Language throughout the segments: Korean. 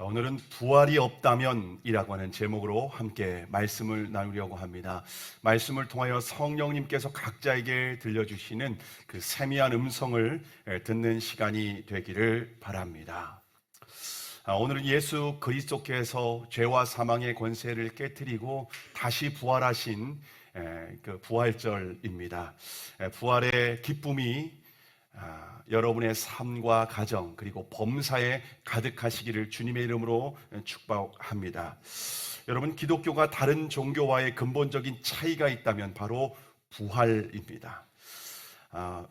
오늘은 부활이 없다면이라고 하는 제목으로 함께 말씀을 나누려고 합니다. 말씀을 통하여 성령님께서 각자에게 들려주시는 그 세미한 음성을 듣는 시간이 되기를 바랍니다. 오늘은 예수 그리스도께서 죄와 사망의 권세를 깨뜨리고 다시 부활하신 그 부활절입니다. 부활의 기쁨이 여러분의 삶과 가정 그리고 범사에 가득하시기를 주님의 이름으로 축복합니다. 여러분, 기독교가 다른 종교와의 근본적인 차이가 있다면 바로 부활입니다.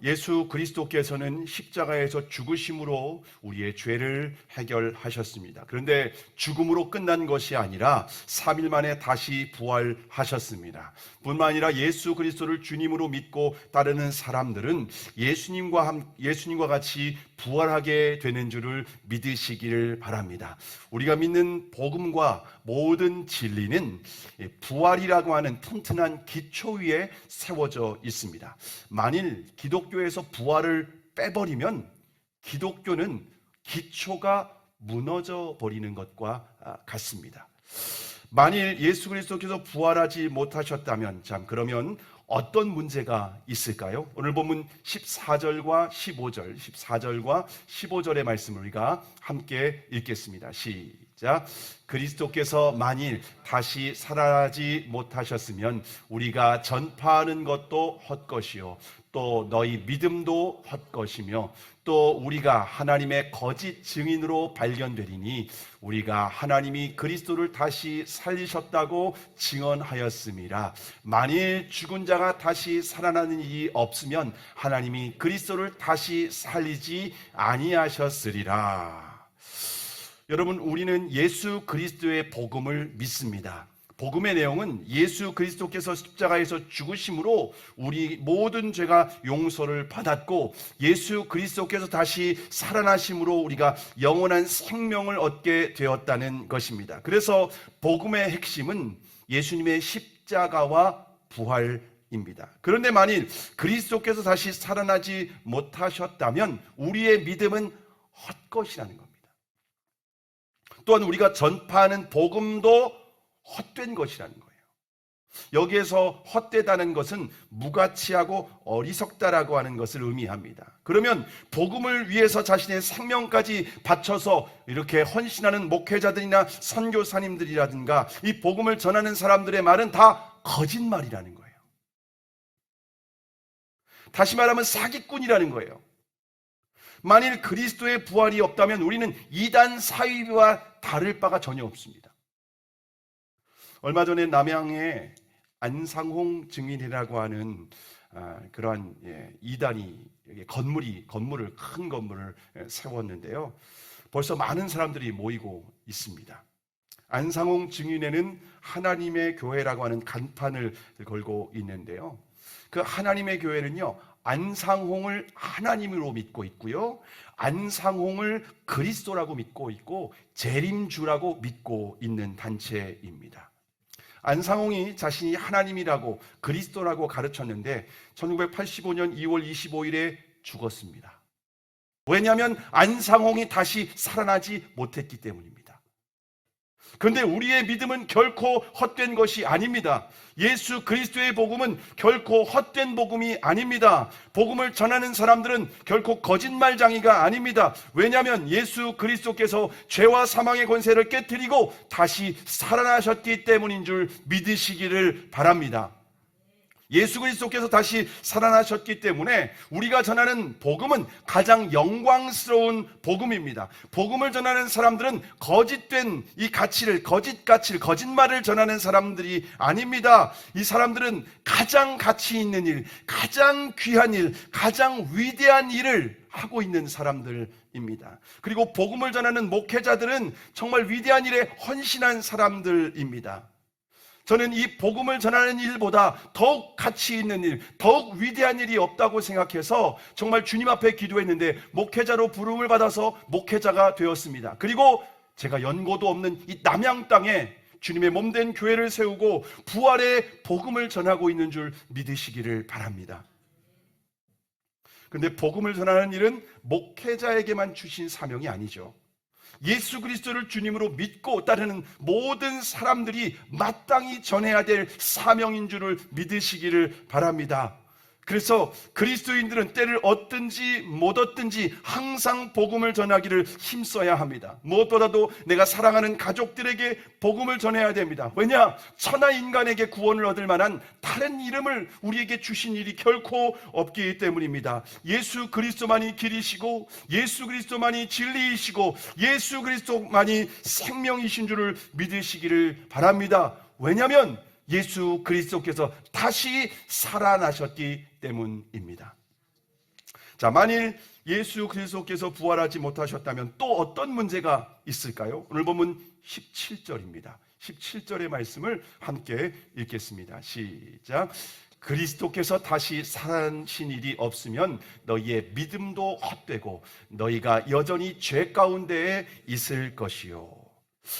예수 그리스도께서는 십자가에서 죽으심으로 우리의 죄를 해결하셨습니다. 그런데 죽음으로 끝난 것이 아니라 3일 만에 다시 부활하셨습니다. 뿐만 아니라 예수 그리스도를 주님으로 믿고 따르는 사람들은 예수님과 같이 부활하게 되는 줄을 믿으시기를 바랍니다. 우리가 믿는 복음과 모든 진리는 부활이라고 하는 튼튼한 기초 위에 세워져 있습니다. 만일 기독교에서 부활을 빼버리면 기독교는 기초가 무너져 버리는 것과 같습니다. 만일 예수 그리스도께서 부활하지 못하셨다면 그러면 어떤 문제가 있을까요? 오늘 본문 14절과 15절의 말씀을 우리가 함께 읽겠습니다. 시작. 그리스도께서 만일 다시 살아나지 못하셨으면 우리가 전파하는 것도 헛것이요 또 너희 믿음도 헛것이며 또 우리가 하나님의 거짓 증인으로 발견되리니 우리가 하나님이 그리스도를 다시 살리셨다고 증언하였음이라. 만일 죽은 자가 다시 살아나는 일이 없으면 하나님이 그리스도를 다시 살리지 아니하셨으리라. 여러분, 우리는 예수 그리스도의 복음을 믿습니다. 복음의 내용은 예수 그리스도께서 십자가에서 죽으심으로 우리 모든 죄가 용서를 받았고 예수 그리스도께서 다시 살아나심으로 우리가 영원한 생명을 얻게 되었다는 것입니다. 그래서 복음의 핵심은 예수님의 십자가와 부활입니다. 그런데 만일 그리스도께서 다시 살아나지 못하셨다면 우리의 믿음은 헛것이라는 겁니다. 또한 우리가 전파하는 복음도 헛된 것이라는 거예요. 여기에서 헛되다는 것은 무가치하고 어리석다라고 하는 것을 의미합니다. 그러면 복음을 위해서 자신의 생명까지 바쳐서 이렇게 헌신하는 목회자들이나 선교사님들이라든가 이 복음을 전하는 사람들의 말은 다 거짓말이라는 거예요. 다시 말하면 사기꾼이라는 거예요. 만일 그리스도의 부활이 없다면 우리는 이단 사이비와 다를 바가 전혀 없습니다. 얼마 전에 남양에 안상홍 증인이라고 하는 그러한 이단이 큰 건물을 세웠는데요. 벌써 많은 사람들이 모이고 있습니다. 안상홍 증인에는 하나님의 교회라고 하는 간판을 걸고 있는데요. 그 하나님의 교회는요, 안상홍을 하나님으로 믿고 있고요, 안상홍을 그리스도라고 믿고 있고 재림주라고 믿고 있는 단체입니다. 안상홍이 자신이 하나님이라고 그리스도라고 가르쳤는데 1985년 2월 25일에 죽었습니다. 왜냐하면 안상홍이 다시 살아나지 못했기 때문입니다. 그런데 우리의 믿음은 결코 헛된 것이 아닙니다. 예수 그리스도의 복음은 결코 헛된 복음이 아닙니다. 복음을 전하는 사람들은 결코 거짓말장이가 아닙니다. 왜냐하면 예수 그리스도께서 죄와 사망의 권세를 깨뜨리고 다시 살아나셨기 때문인 줄 믿으시기를 바랍니다. 예수 그리스도께서 다시 살아나셨기 때문에 우리가 전하는 복음은 가장 영광스러운 복음입니다. 복음을 전하는 사람들은 거짓된 이 거짓말을 전하는 사람들이 아닙니다. 이 사람들은 가장 가치 있는 일, 가장 귀한 일, 가장 위대한 일을 하고 있는 사람들입니다. 그리고 복음을 전하는 목회자들은 정말 위대한 일에 헌신한 사람들입니다. 저는 이 복음을 전하는 일보다 더욱 가치 있는 일, 더욱 위대한 일이 없다고 생각해서 정말 주님 앞에 기도했는데 목회자로 부름을 받아서 목회자가 되었습니다. 그리고 제가 연고도 없는 이 남양 땅에 주님의 몸된 교회를 세우고 부활의 복음을 전하고 있는 줄 믿으시기를 바랍니다. 그런데 복음을 전하는 일은 목회자에게만 주신 사명이 아니죠. 예수 그리스도를 주님으로 믿고 따르는 모든 사람들이 마땅히 전해야 될 사명인 줄을 믿으시기를 바랍니다. 그래서 그리스도인들은 때를 얻든지 못 얻든지 항상 복음을 전하기를 힘써야 합니다. 무엇보다도 내가 사랑하는 가족들에게 복음을 전해야 됩니다. 왜냐? 천하 인간에게 구원을 얻을 만한 다른 이름을 우리에게 주신 일이 결코 없기 때문입니다. 예수 그리스도만이 길이시고 예수 그리스도만이 진리이시고 예수 그리스도만이 생명이신 줄을 믿으시기를 바랍니다. 왜냐하면 예수 그리스도께서 다시 살아나셨기 때문입니다. 자, 만일 예수 그리스도께서 부활하지 못하셨다면 또 어떤 문제가 있을까요? 오늘 보면 17절입니다. 17절의 말씀을 함께 읽겠습니다. 시작. 그리스도께서 다시 살아나신 일이 없으면 너희의 믿음도 헛되고 너희가 여전히 죄 가운데에 있을 것이요.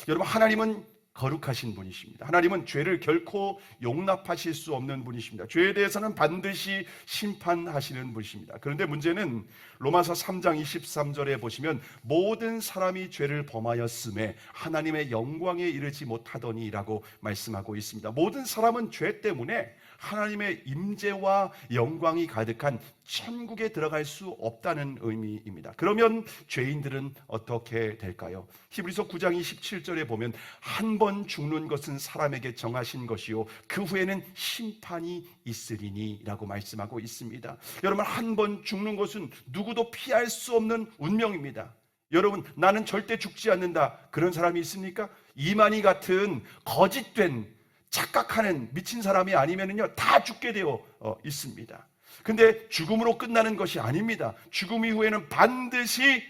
여러분, 하나님은 거룩하신 분이십니다. 하나님은 죄를 결코 용납하실 수 없는 분이십니다. 죄에 대해서는 반드시 심판하시는 분이십니다. 그런데 문제는 로마서 3장 23절에 보시면 모든 사람이 죄를 범하였음에 하나님의 영광에 이르지 못하더니라고 말씀하고 있습니다. 모든 사람은 죄 때문에 하나님의 임재와 영광이 가득한 천국에 들어갈 수 없다는 의미입니다. 그러면 죄인들은 어떻게 될까요? 히브리서 9장 27절에 보면 한 번 죽는 것은 사람에게 정하신 것이요 그 후에는 심판이 있으리니 라고 말씀하고 있습니다. 여러분, 한 번 죽는 것은 누구도 피할 수 없는 운명입니다. 여러분, 나는 절대 죽지 않는다, 그런 사람이 있습니까? 이만희 같은 거짓된 착각하는 미친 사람이 아니면요 다 죽게 되어 있습니다. 근데 죽음으로 끝나는 것이 아닙니다. 죽음 이후에는 반드시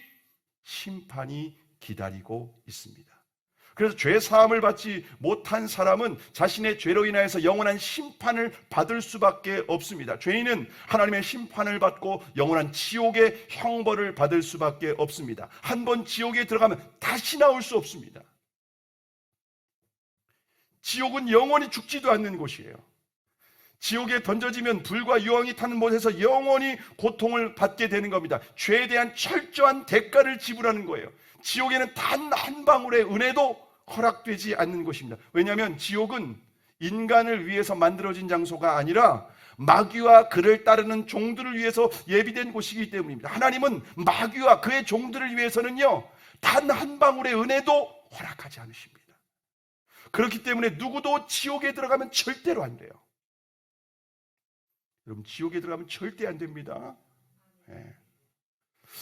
심판이 기다리고 있습니다. 그래서 죄 사함을 받지 못한 사람은 자신의 죄로 인하여서 영원한 심판을 받을 수밖에 없습니다. 죄인은 하나님의 심판을 받고 영원한 지옥의 형벌을 받을 수밖에 없습니다. 한 번 지옥에 들어가면 다시 나올 수 없습니다. 지옥은 영원히 죽지도 않는 곳이에요. 지옥에 던져지면 불과 유황이 타는 못에서 영원히 고통을 받게 되는 겁니다. 죄에 대한 철저한 대가를 지불하는 거예요. 지옥에는 단 한 방울의 은혜도 허락되지 않는 곳입니다. 왜냐하면 지옥은 인간을 위해서 만들어진 장소가 아니라 마귀와 그를 따르는 종들을 위해서 예비된 곳이기 때문입니다. 하나님은 마귀와 그의 종들을 위해서는요 단 한 방울의 은혜도 허락하지 않으십니다. 그렇기 때문에 누구도 지옥에 들어가면 절대로 안 돼요. 여러분, 지옥에 들어가면 절대 안 됩니다. 네.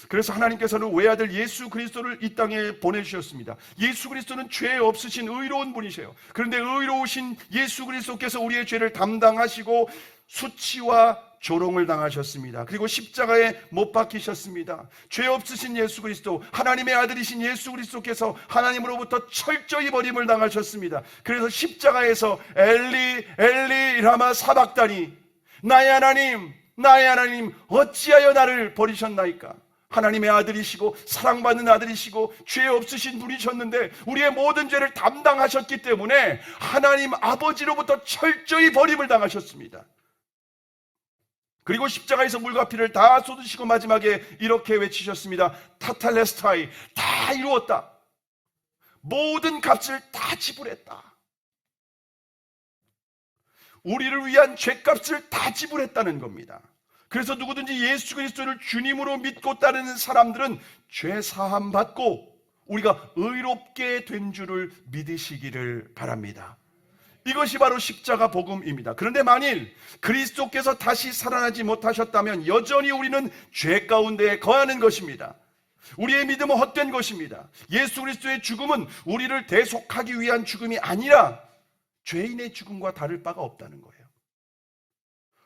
그래서 하나님께서는 외아들 예수 그리스도를 이 땅에 보내주셨습니다. 예수 그리스도는 죄 없으신 의로운 분이세요. 그런데 의로우신 예수 그리스도께서 우리의 죄를 담당하시고 수치와 조롱을 당하셨습니다. 그리고 십자가에 못 박히셨습니다. 죄 없으신 예수 그리스도, 하나님의 아들이신 예수 그리스도께서 하나님으로부터 철저히 버림을 당하셨습니다. 그래서 십자가에서 엘리 엘리 라마 사박다니, 나의 하나님 어찌하여 나를 버리셨나이까. 하나님의 아들이시고 사랑받는 아들이시고 죄 없으신 분이셨는데 우리의 모든 죄를 담당하셨기 때문에 하나님 아버지로부터 철저히 버림을 당하셨습니다. 그리고 십자가에서 물과 피를 다 쏟으시고 마지막에 이렇게 외치셨습니다. 타탈레스타이, 다 이루었다. 모든 값을 다 지불했다. 우리를 위한 죄값을 다 지불했다는 겁니다. 그래서 누구든지 예수 그리스도를 주님으로 믿고 따르는 사람들은 죄 사함 받고 우리가 의롭게 된 줄을 믿으시기를 바랍니다. 이것이 바로 십자가 복음입니다. 그런데 만일 그리스도께서 다시 살아나지 못하셨다면 여전히 우리는 죄 가운데 거하는 것입니다. 우리의 믿음은 헛된 것입니다. 예수 그리스도의 죽음은 우리를 대속하기 위한 죽음이 아니라 죄인의 죽음과 다를 바가 없다는 거예요.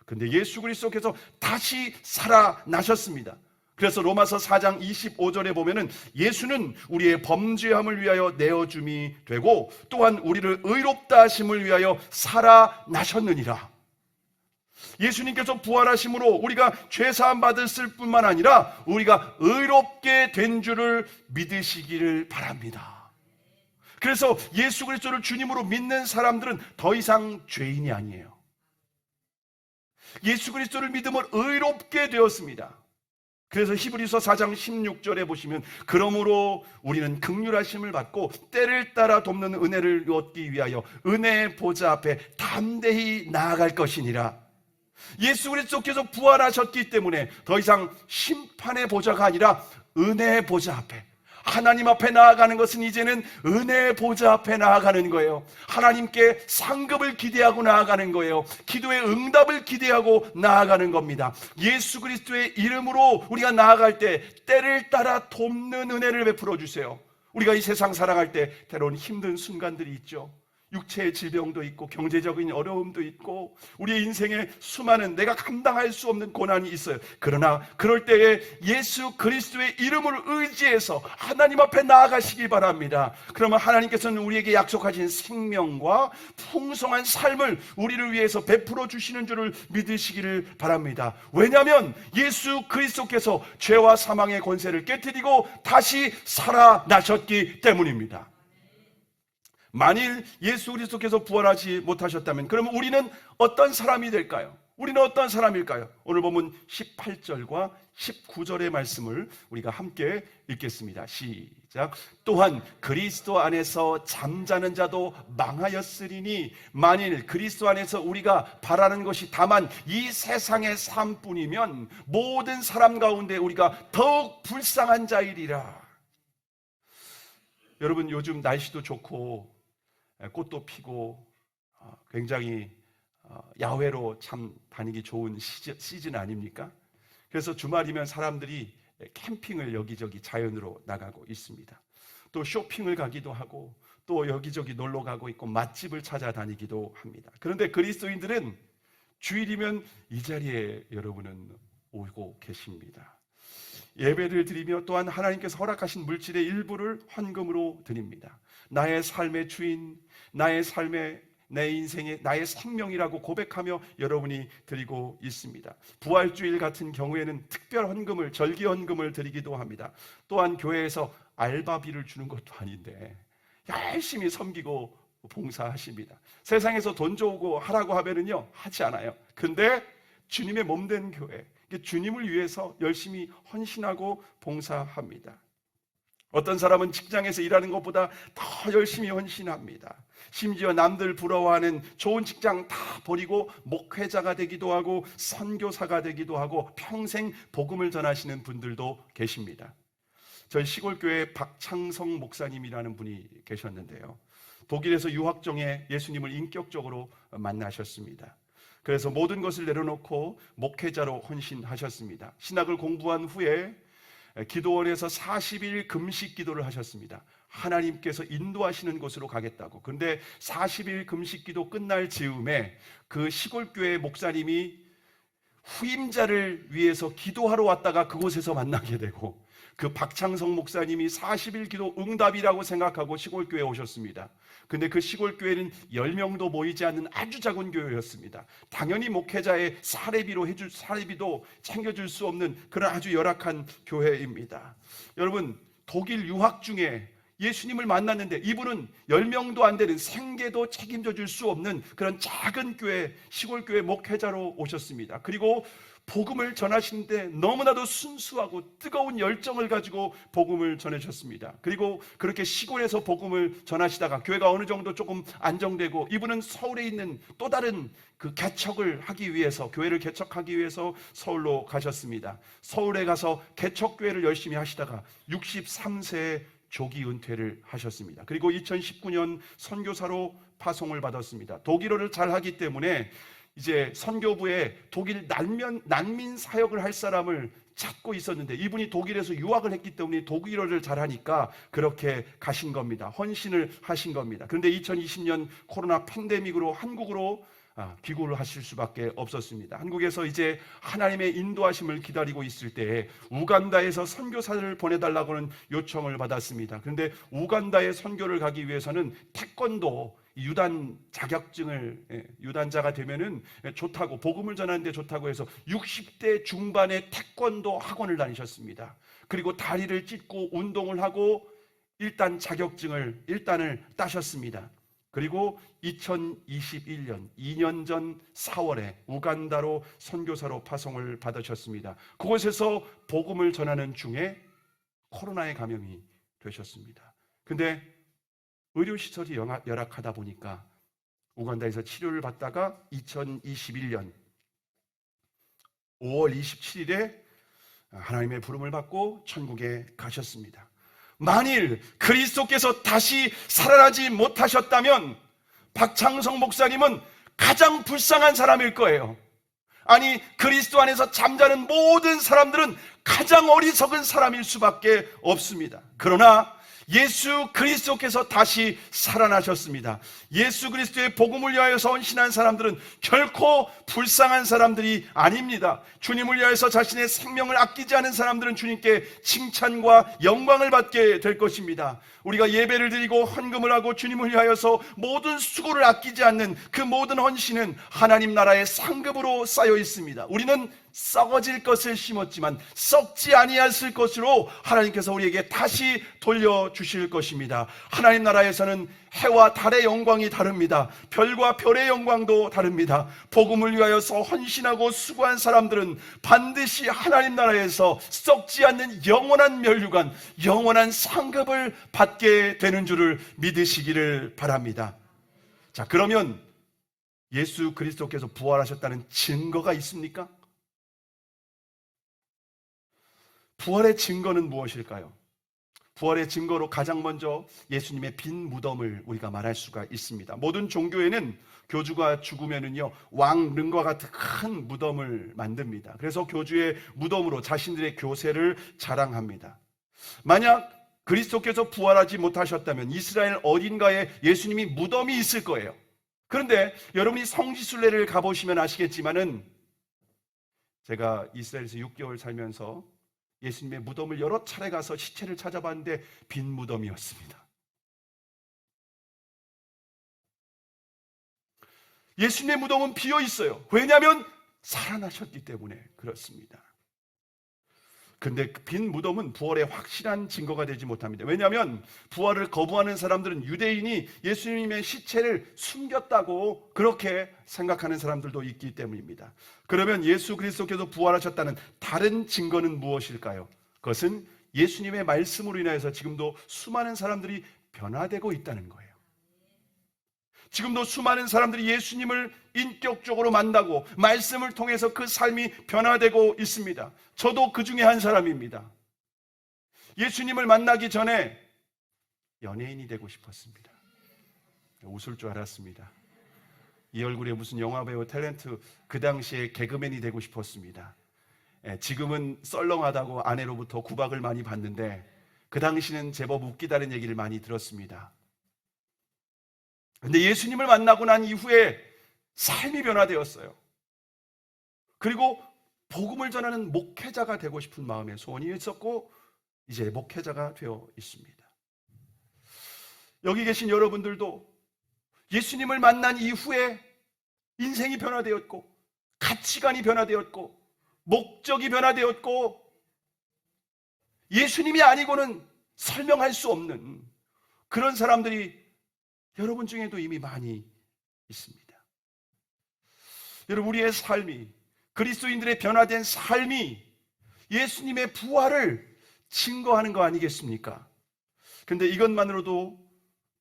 근데 예수 그리스도께서 다시 살아나셨습니다. 그래서 로마서 4장 25절에 보면은 예수는 우리의 범죄함을 위하여 내어줌이 되고 또한 우리를 의롭다 하심을 위하여 살아나셨느니라. 예수님께서 부활하심으로 우리가 죄사함 받았을 뿐만 아니라 우리가 의롭게 된 줄을 믿으시기를 바랍니다. 그래서 예수 그리스도를 주님으로 믿는 사람들은 더 이상 죄인이 아니에요. 예수 그리스도를 믿음으로 의롭게 되었습니다. 그래서 히브리서 4장 16절에 보시면 그러므로 우리는 긍휼하심을 받고 때를 따라 돕는 은혜를 얻기 위하여 은혜의 보좌 앞에 담대히 나아갈 것이니라. 예수 그리스도께서 부활하셨기 때문에 더 이상 심판의 보좌가 아니라 은혜의 보좌 앞에, 하나님 앞에 나아가는 것은 이제는 은혜의 보좌 앞에 나아가는 거예요. 하나님께 상급을 기대하고 나아가는 거예요. 기도의 응답을 기대하고 나아가는 겁니다. 예수 그리스도의 이름으로 우리가 나아갈 때 때를 따라 돕는 은혜를 베풀어 주세요. 우리가 이 세상 살아갈 때 때로는 힘든 순간들이 있죠. 육체의 질병도 있고 경제적인 어려움도 있고 우리의 인생에 수많은 내가 감당할 수 없는 고난이 있어요. 그러나 그럴 때에 예수 그리스도의 이름을 의지해서 하나님 앞에 나아가시기 바랍니다. 그러면 하나님께서는 우리에게 약속하신 생명과 풍성한 삶을 우리를 위해서 베풀어 주시는 줄을 믿으시기를 바랍니다. 왜냐하면 예수 그리스도께서 죄와 사망의 권세를 깨뜨리고 다시 살아나셨기 때문입니다. 만일 예수 그리스도께서 부활하지 못하셨다면 그러면 우리는 어떤 사람이 될까요? 우리는 어떤 사람일까요? 오늘 보면 18절과 19절의 말씀을 우리가 함께 읽겠습니다. 시작. 또한 그리스도 안에서 잠자는 자도 망하였으리니 만일 그리스도 안에서 우리가 바라는 것이 다만 이 세상의 삶뿐이면 모든 사람 가운데 우리가 더욱 불쌍한 자이리라. 여러분, 요즘 날씨도 좋고 꽃도 피고 굉장히 야외로 참 다니기 좋은 시즌 아닙니까? 그래서 주말이면 사람들이 캠핑을 여기저기 자연으로 나가고 있습니다. 또 쇼핑을 가기도 하고 또 여기저기 놀러 가고 있고 맛집을 찾아다니기도 합니다. 그런데 그리스도인들은 주일이면 이 자리에 여러분은 오고 계십니다. 예배를 드리며 또한 하나님께서 허락하신 물질의 일부를 헌금으로 드립니다. 나의 삶의 주인, 나의 삶의 내 인생의 나의 생명이라고 고백하며 여러분이 드리고 있습니다. 부활주일 같은 경우에는 특별 헌금을, 절기 헌금을 드리기도 합니다. 또한 교회에서 알바비를 주는 것도 아닌데 열심히 섬기고 봉사하십니다. 세상에서 돈 줘오고 하라고 하면은요 하지 않아요. 근데 주님의 몸된 교회, 주님을 위해서 열심히 헌신하고 봉사합니다. 어떤 사람은 직장에서 일하는 것보다 더 열심히 헌신합니다. 심지어 남들 부러워하는 좋은 직장 다 버리고 목회자가 되기도 하고 선교사가 되기도 하고 평생 복음을 전하시는 분들도 계십니다. 저희 시골교회 박창성 목사님이라는 분이 계셨는데요. 독일에서 유학 중에 예수님을 인격적으로 만나셨습니다. 그래서 모든 것을 내려놓고 목회자로 헌신하셨습니다. 신학을 공부한 후에 기도원에서 40일 금식 기도를 하셨습니다. 하나님께서 인도하시는 곳으로 가겠다고. 그런데 40일 금식 기도 끝날 즈음에 그 시골교회 목사님이 후임자를 위해서 기도하러 왔다가 그곳에서 만나게 되고 그 박창성 목사님이 40일 기도 응답이라고 생각하고 시골교회에 오셨습니다. 근데 그 시골교회는 10명도 모이지 않는 아주 작은 교회였습니다. 당연히 목회자의 사례비도 챙겨줄 수 없는 그런 아주 열악한 교회입니다. 여러분, 독일 유학 중에 예수님을 만났는데 이분은 10명도 안 되는 생계도 책임져 줄 수 없는 그런 작은 교회, 시골교회 목회자로 오셨습니다. 그리고 복음을 전하시는데 너무나도 순수하고 뜨거운 열정을 가지고 복음을 전해주셨습니다. 그리고 그렇게 시골에서 복음을 전하시다가 교회가 어느 정도 조금 안정되고 이분은 서울에 있는 또 다른 그 개척을 하기 위해서, 교회를 개척하기 위해서 서울로 가셨습니다. 서울에 가서 개척교회를 열심히 하시다가 63세에 조기 은퇴를 하셨습니다. 그리고 2019년 선교사로 파송을 받았습니다. 독일어를 잘하기 때문에 이제 선교부에 독일 난민 사역을 할 사람을 찾고 있었는데 이분이 독일에서 유학을 했기 때문에 독일어를 잘하니까 그렇게 가신 겁니다. 헌신을 하신 겁니다. 그런데 2020년 코로나 팬데믹으로 한국으로 귀국을 하실 수밖에 없었습니다. 한국에서 이제 하나님의 인도하심을 기다리고 있을 때에 우간다에서 선교사를 보내달라고는 요청을 받았습니다. 그런데 우간다에 선교를 가기 위해서는 태권도 유단 자격증을, 유단자가 되면은 좋다고, 복음을 전하는데 좋다고 해서 60대 중반에 태권도 학원을 다니셨습니다. 그리고 다리를 찢고 운동을 하고 일단 자격증을 일단을 따셨습니다. 그리고 2021년 2년 전 4월에 우간다로 선교사로 파송을 받으셨습니다. 그곳에서 복음을 전하는 중에 코로나에 감염이 되셨습니다. 근데 의료시설이 열악하다 보니까 우간다에서 치료를 받다가 2021년 5월 27일에 하나님의 부름을 받고 천국에 가셨습니다. 만일 그리스도께서 다시 살아나지 못하셨다면 박창성 목사님은 가장 불쌍한 사람일 거예요. 아니, 그리스도 안에서 잠자는 모든 사람들은 가장 어리석은 사람일 수밖에 없습니다. 그러나 예수 그리스도께서 다시 살아나셨습니다. 예수 그리스도의 복음을 위하여서 헌신한 사람들은 결코 불쌍한 사람들이 아닙니다. 주님을 위하여서 자신의 생명을 아끼지 않은 사람들은 주님께 칭찬과 영광을 받게 될 것입니다. 우리가 예배를 드리고 헌금을 하고 주님을 위하여서 모든 수고를 아끼지 않는 그 모든 헌신은 하나님 나라의 상급으로 쌓여 있습니다. 우리는 썩어질 것을 심었지만 썩지 아니했을 것으로 하나님께서 우리에게 다시 돌려주실 것입니다. 하나님 나라에서는 해와 달의 영광이 다릅니다. 별과 별의 영광도 다릅니다. 복음을 위하여서 헌신하고 수고한 사람들은 반드시 하나님 나라에서 썩지 않는 영원한 면류관, 영원한 상급을 받게 되는 줄을 믿으시기를 바랍니다. 자, 그러면 예수 그리스도께서 부활하셨다는 증거가 있습니까? 부활의 증거는 무엇일까요? 부활의 증거로 가장 먼저 예수님의 빈 무덤을 우리가 말할 수가 있습니다. 모든 종교에는 교주가 죽으면은요, 왕릉과 같은 큰 무덤을 만듭니다. 그래서 교주의 무덤으로 자신들의 교세를 자랑합니다. 만약 그리스도께서 부활하지 못하셨다면 이스라엘 어딘가에 예수님이 무덤이 있을 거예요. 그런데 여러분이 성지순례를 가보시면 아시겠지만은, 제가 이스라엘에서 6개월 살면서 예수님의 무덤을 여러 차례 가서 시체를 찾아봤는데 빈 무덤이었습니다. 예수님의 무덤은 비어 있어요. 왜냐하면 살아나셨기 때문에 그렇습니다. 근데 빈 무덤은 부활의 확실한 증거가 되지 못합니다. 왜냐하면 부활을 거부하는 사람들은 유대인이 예수님의 시체를 숨겼다고 그렇게 생각하는 사람들도 있기 때문입니다. 그러면 예수 그리스도께서 부활하셨다는 다른 증거는 무엇일까요? 그것은 예수님의 말씀으로 인하여서 지금도 수많은 사람들이 변화되고 있다는 거예요. 지금도 수많은 사람들이 예수님을 인격적으로 만나고 말씀을 통해서 그 삶이 변화되고 있습니다. 저도 그 중에 한 사람입니다. 예수님을 만나기 전에 연예인이 되고 싶었습니다. 웃을 줄 알았습니다. 이 얼굴에 무슨 영화배우 탤런트, 그 당시에 개그맨이 되고 싶었습니다. 지금은 썰렁하다고 아내로부터 구박을 많이 받는데 그 당시는 제법 웃기다는 얘기를 많이 들었습니다. 근데 예수님을 만나고 난 이후에 삶이 변화되었어요. 그리고 복음을 전하는 목회자가 되고 싶은 마음의 소원이 있었고 이제 목회자가 되어 있습니다. 여기 계신 여러분들도 예수님을 만난 이후에 인생이 변화되었고 가치관이 변화되었고 목적이 변화되었고 예수님이 아니고는 설명할 수 없는 그런 사람들이 여러분 중에도 이미 많이 있습니다. 여러분, 우리의 삶이, 그리스도인들의 변화된 삶이 예수님의 부활을 증거하는 거 아니겠습니까? 근데 이것만으로도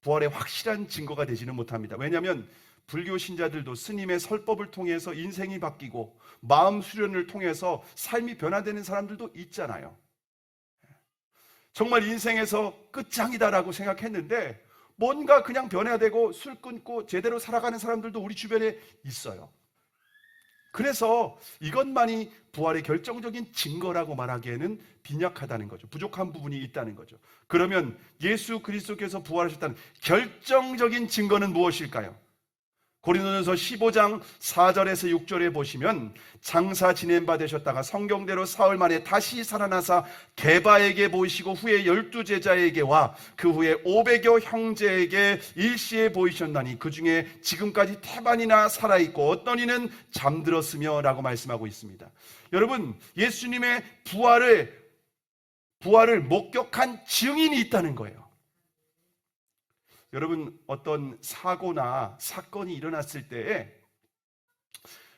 부활의 확실한 증거가 되지는 못합니다. 왜냐하면 불교 신자들도 스님의 설법을 통해서 인생이 바뀌고 마음 수련을 통해서 삶이 변화되는 사람들도 있잖아요. 정말 인생에서 끝장이다라고 생각했는데 뭔가 그냥 변화되고 술 끊고 제대로 살아가는 사람들도 우리 주변에 있어요. 그래서 이것만이 부활의 결정적인 증거라고 말하기에는 빈약하다는 거죠. 부족한 부분이 있다는 거죠. 그러면 예수 그리스도께서 부활하셨다는 결정적인 증거는 무엇일까요? 고린도전서 15장 4절에서 6절에 보시면 장사 지낸 바 되셨다가 성경대로 사흘 만에 다시 살아나사 게바에게 보이시고 후에 12제자에게와 그 후에 500여 형제에게 일시에 보이셨나니 그 중에 지금까지 태반이나 살아있고 어떤 이는 잠들었으며 라고 말씀하고 있습니다. 여러분, 예수님의 부활을 목격한 증인이 있다는 거예요. 여러분, 어떤 사고나 사건이 일어났을 때에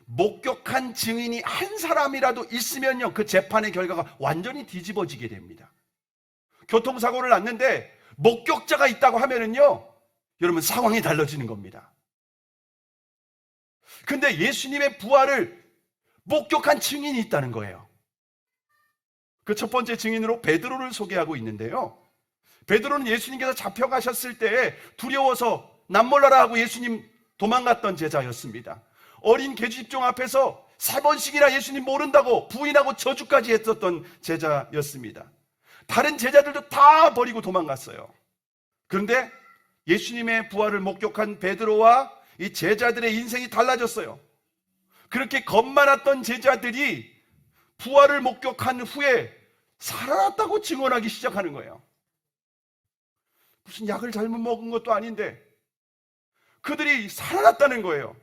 목격한 증인이 한 사람이라도 있으면요, 그 재판의 결과가 완전히 뒤집어지게 됩니다. 교통사고를 났는데 목격자가 있다고 하면은요, 여러분, 상황이 달라지는 겁니다. 근데 예수님의 부활을 목격한 증인이 있다는 거예요. 그 첫 번째 증인으로 베드로를 소개하고 있는데요, 베드로는 예수님께서 잡혀가셨을 때 두려워서 남몰라라 하고 예수님 도망갔던 제자였습니다. 어린 계집종 앞에서 3번씩이나 예수님 모른다고 부인하고 저주까지 했었던 제자였습니다. 다른 제자들도 다 버리고 도망갔어요. 그런데 예수님의 부활을 목격한 베드로와 이 제자들의 인생이 달라졌어요. 그렇게 겁 많았던 제자들이 부활을 목격한 후에 살아났다고 증언하기 시작하는 거예요. 무슨 약을 잘못 먹은 것도 아닌데 그들이 살아났다는 거예요.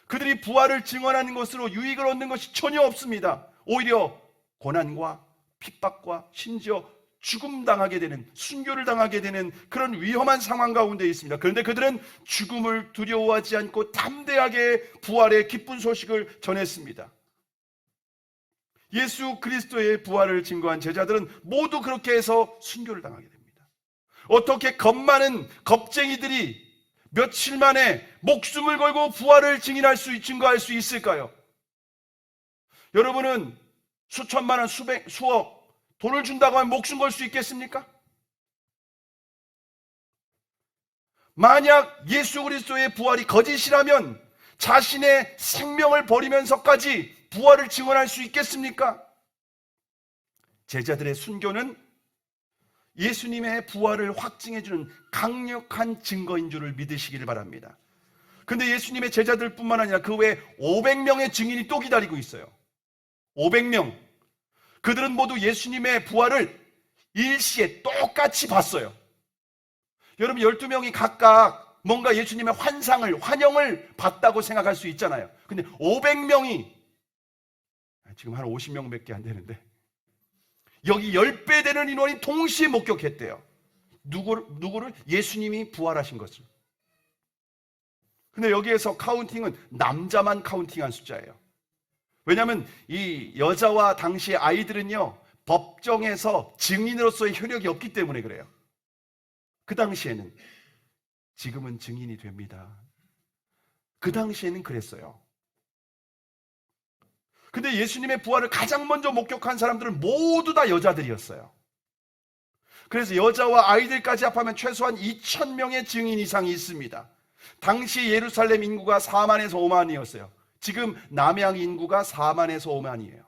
그들이 부활을 증언하는 것으로 유익을 얻는 것이 전혀 없습니다. 오히려 고난과 핍박과 심지어 죽음 당하게 되는, 순교를 당하게 되는 그런 위험한 상황 가운데 있습니다. 그런데 그들은 죽음을 두려워하지 않고 담대하게 부활의 기쁜 소식을 전했습니다. 예수 그리스도의 부활을 증거한 제자들은 모두 그렇게 해서 순교를 당하게 됩니다. 어떻게 겁 많은 겁쟁이들이 며칠 만에 목숨을 걸고 부활을 증거할 수 있을까요? 여러분은 수천만 원, 수억 돈을 준다고 하면 목숨 걸 수 있겠습니까? 만약 예수 그리스도의 부활이 거짓이라면 자신의 생명을 버리면서까지 부활을 증언할 수 있겠습니까? 제자들의 순교는 예수님의 부활을 확증해주는 강력한 증거인 줄을 믿으시기를 바랍니다. 근데 예수님의 제자들뿐만 아니라 그 외에 500명의 증인이 또 기다리고 있어요. 500명. 그들은 모두 예수님의 부활을 일시에 똑같이 봤어요. 여러분, 12명이 각각 뭔가 예수님의 환영을 봤다고 생각할 수 있잖아요. 근데 500명이 지금 한 50명밖에 안 되는데 여기 10배 되는 인원이 동시에 목격했대요. 누구를? 예수님이 부활하신 것을. 근데 여기에서 카운팅은 남자만 카운팅한 숫자예요. 왜냐하면 이 여자와 당시의 아이들은요, 법정에서 증인으로서의 효력이 없기 때문에 그래요. 그 당시에는. 지금은 증인이 됩니다. 그 당시에는 그랬어요. 근데 예수님의 부활을 가장 먼저 목격한 사람들은 모두 다 여자들이었어요. 그래서 여자와 아이들까지 합하면 최소한 2,000명의 증인 이상이 있습니다. 당시 예루살렘 인구가 4만에서 5만이었어요. 지금 남양 인구가 4만에서 5만이에요.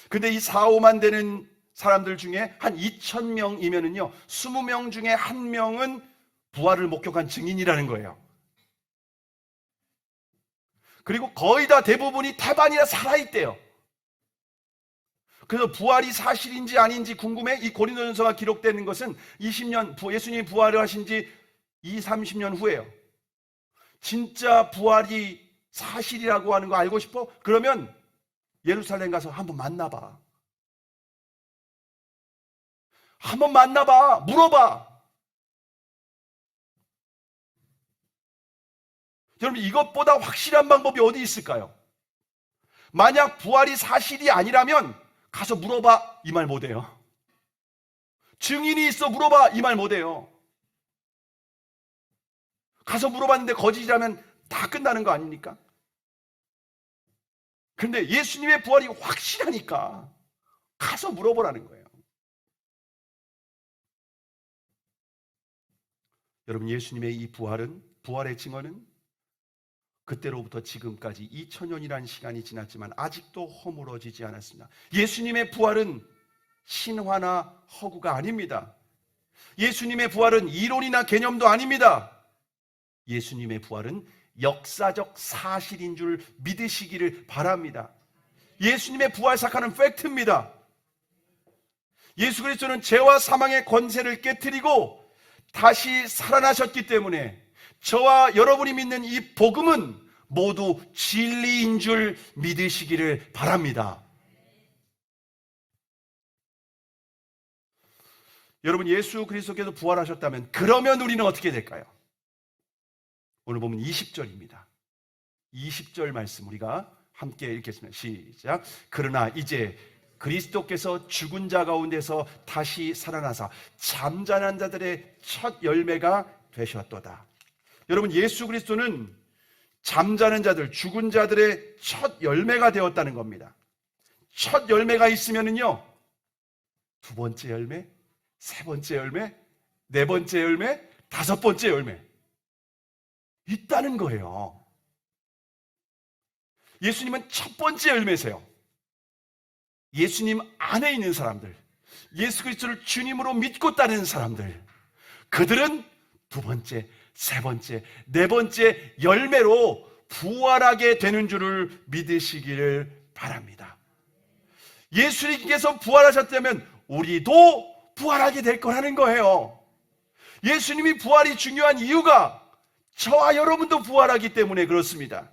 근데 이 4, 5만 되는 사람들 중에 한 2,000명이면은요, 20명 중에 1명은 부활을 목격한 증인이라는 거예요. 그리고 거의 다 대부분이 태반이라 살아있대요. 그래서 부활이 사실인지 아닌지 궁금해. 이 고린도전서가 기록되는 것은 20년, 예수님이 부활을 하신 지 20, 30년 후예요. 진짜 부활이 사실이라고 하는 거 알고 싶어? 그러면 예루살렘 가서 한번 만나봐. 한번 만나봐. 물어봐. 여러분, 이것보다 확실한 방법이 어디 있을까요? 만약 부활이 사실이 아니라면 가서 물어봐, 이 말 못해요. 증인이 있어, 물어봐, 이 말 못해요. 가서 물어봤는데 거짓이라면 다 끝나는 거 아닙니까? 그런데 예수님의 부활이 확실하니까 가서 물어보라는 거예요. 여러분, 예수님의 이 부활의 증언은 그때로부터 지금까지 2000년이라는 시간이 지났지만 아직도 허물어지지 않았습니다. 예수님의 부활은 신화나 허구가 아닙니다. 예수님의 부활은 이론이나 개념도 아닙니다. 예수님의 부활은 역사적 사실인 줄 믿으시기를 바랍니다. 예수님의 부활 사건은 팩트입니다. 예수 그리스도는 죄와 사망의 권세를 깨트리고 다시 살아나셨기 때문에 저와 여러분이 믿는 이 복음은 모두 진리인 줄 믿으시기를 바랍니다. 여러분, 예수 그리스도께서 부활하셨다면 그러면 우리는 어떻게 될까요? 오늘 보면 20절입니다. 20절 말씀 우리가 함께 읽겠습니다. 시작. 그러나 이제 그리스도께서 죽은 자 가운데서 다시 살아나사 잠자는 자들의 첫 열매가 되셨도다. 여러분, 예수 그리스도는 잠자는 자들, 죽은 자들의 첫 열매가 되었다는 겁니다. 첫 열매가 있으면은요, 두 번째 열매, 세 번째 열매, 네 번째 열매, 다섯 번째 열매 있다는 거예요. 예수님은 첫 번째 열매세요. 예수님 안에 있는 사람들, 예수 그리스도를 주님으로 믿고 따르는 사람들, 그들은 두 번째, 세 번째, 네 번째 열매로 부활하게 되는 줄을 믿으시기를 바랍니다. 예수님께서 부활하셨다면 우리도 부활하게 될 거라는 거예요. 예수님이 부활이 중요한 이유가 저와 여러분도 부활하기 때문에 그렇습니다.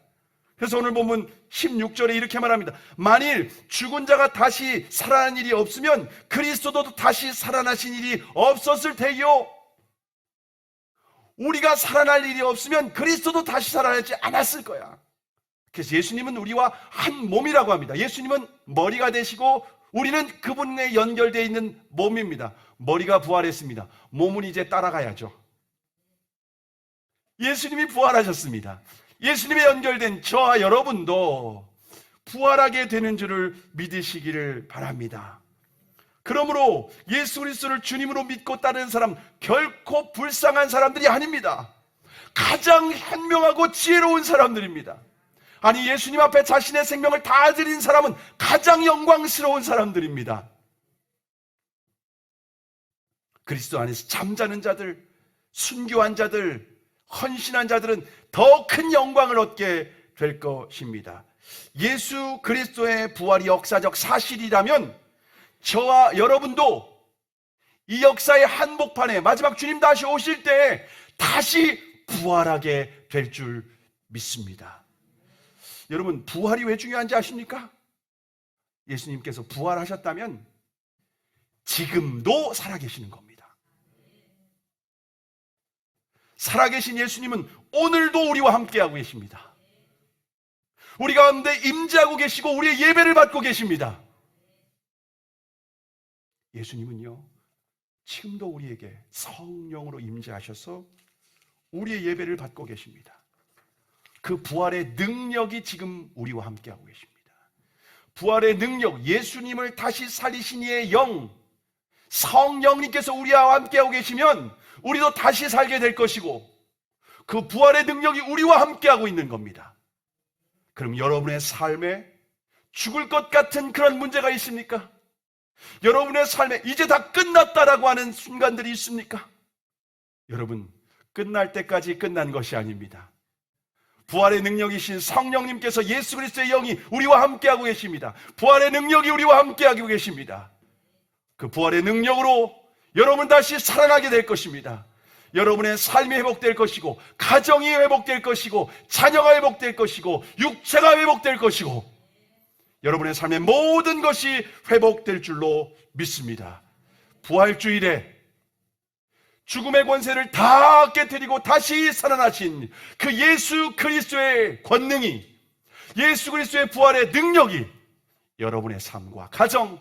그래서 오늘 보면 16절에 이렇게 말합니다. 만일 죽은 자가 다시 살아난 일이 없으면 그리스도도 다시 살아나신 일이 없었을 테요. 우리가 살아날 일이 없으면 그리스도도 다시 살아나지 않았을 거야. 그래서 예수님은 우리와 한 몸이라고 합니다. 예수님은 머리가 되시고 우리는 그분에 연결되어 있는 몸입니다. 머리가 부활했습니다. 몸은 이제 따라가야죠. 예수님이 부활하셨습니다. 예수님에 연결된 저와 여러분도 부활하게 되는 줄을 믿으시기를 바랍니다. 그러므로 예수 그리스도를 주님으로 믿고 따르는 사람 결코 불쌍한 사람들이 아닙니다. 가장 현명하고 지혜로운 사람들입니다. 아니, 예수님 앞에 자신의 생명을 다 드린 사람은 가장 영광스러운 사람들입니다. 그리스도 안에서 잠자는 자들, 순교한 자들, 헌신한 자들은 더 큰 영광을 얻게 될 것입니다. 예수 그리스도의 부활이 역사적 사실이라면 저와 여러분도 이 역사의 한복판에 마지막 주님 다시 오실 때 다시 부활하게 될 줄 믿습니다. 여러분, 부활이 왜 중요한지 아십니까? 예수님께서 부활하셨다면 지금도 살아계시는 겁니다. 살아계신 예수님은 오늘도 우리와 함께하고 계십니다. 우리 가운데 임재하고 계시고 우리의 예배를 받고 계십니다. 예수님은요, 지금도 우리에게 성령으로 임재하셔서 우리의 예배를 받고 계십니다. 그 부활의 능력이 지금 우리와 함께하고 계십니다. 부활의 능력, 예수님을 다시 살리신 이의 영, 성령님께서 우리와 함께하고 계시면 우리도 다시 살게 될 것이고 그 부활의 능력이 우리와 함께하고 있는 겁니다. 그럼 여러분의 삶에 죽을 것 같은 그런 문제가 있습니까? 여러분의 삶에 이제 다 끝났다라고 하는 순간들이 있습니까? 여러분, 끝날 때까지 끝난 것이 아닙니다. 부활의 능력이신 성령님께서 예수 그리스도의 영이 우리와 함께하고 계십니다. 부활의 능력이 우리와 함께하고 계십니다. 그 부활의 능력으로 여러분 다시 살아나게 될 것입니다. 여러분의 삶이 회복될 것이고 가정이 회복될 것이고 자녀가 회복될 것이고 육체가 회복될 것이고 여러분의 삶의 모든 것이 회복될 줄로 믿습니다. 부활주일에 죽음의 권세를 다 깨뜨리고 다시 살아나신 그 예수 그리스도의 권능이, 예수 그리스도의 부활의 능력이 여러분의 삶과 가정,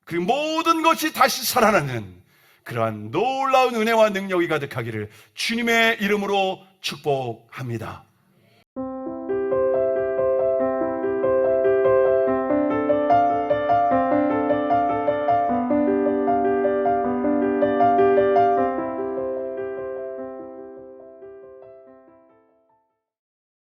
그 모든 것이 다시 살아나는 그러한 놀라운 은혜와 능력이 가득하기를 주님의 이름으로 축복합니다.